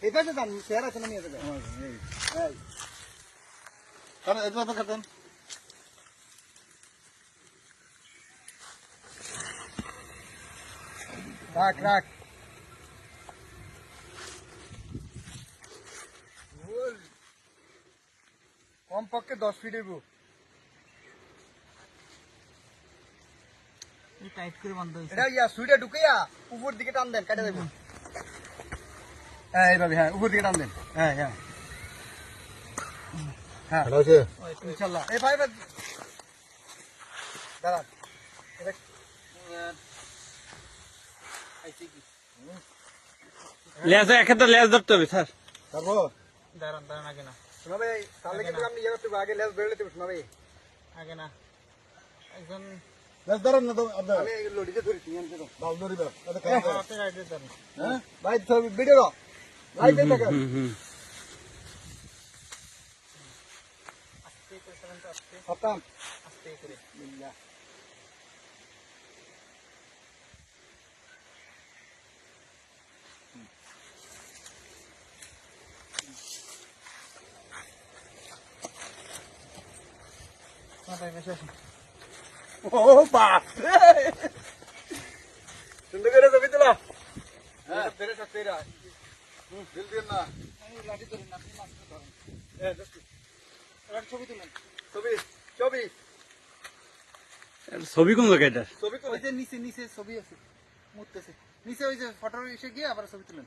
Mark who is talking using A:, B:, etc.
A: এই পাশে যান, চেয়ার আছে না নিয়ে যাবে। কারণ এটা তো খেতেন। রাখ রাখ। কমপক্ষে 10 ফিট হইব।
B: টাইট করে বান্ধ হইছে।
A: এটা ইয়া সুইটা ঢুকাইয়া উপর দিকে টান দেন, কাটা দেব। হ্যাঁ এইভাবে, হ্যাঁ উপর দিকে টান দেন। হ্যাঁ হ্যাঁ হ্যাঁ, ভালো আছে ইনশাআল্লাহ। এই ভাই দাঁড়ান, এটা আইছে কি
C: লেজ একে তো লেজ ধরতে হবে স্যার।
A: পারবো?
B: দাঁড়ান দাঁড়ান, আগে না
A: শোনা ভাই, তাহলে কিন্তু আপনি ইয়ে করতে হবে, আগে লেজ বেরোতে হবে। শোনা ভাই,
B: আগে না, একজন
A: লেজ ধরেন না তো আপনার। আমি লড়িতে ধরি, তুমি আনতে দাও। বাল ধরিবা, এটা খারাপ হয়।
B: হাতে রাইডে ধরেন।
A: হ্যাঁ ভাই, ছবি ভিডিও লাইভ দেন দেখেন।
B: আস্তে করে চালান তো, আস্তে
A: খতম।
B: আস্তে করে।
A: বিল্লাহ।
B: মাথায় বেশি আসে।
A: ও বাপ রে, সুন্দর করে ছবি তোলা। হ্যাঁ তেরে সব তেরা দিল দিন না।
B: আমি লাঠি ধরি না, আপনি মাছ ধরেন।
A: হ্যাঁ দোস্ত,
B: এবার ছবি তুলেন।
A: ছবি ছবি
C: ছবি কোন জায়গায় এটা?
A: ছবি তো
B: ওই যে নিচে নিচে ছবি আছে, মুততেছে নিচে, ওই যে ফটো এসে গিয়ে আবার ছবি তুলেন।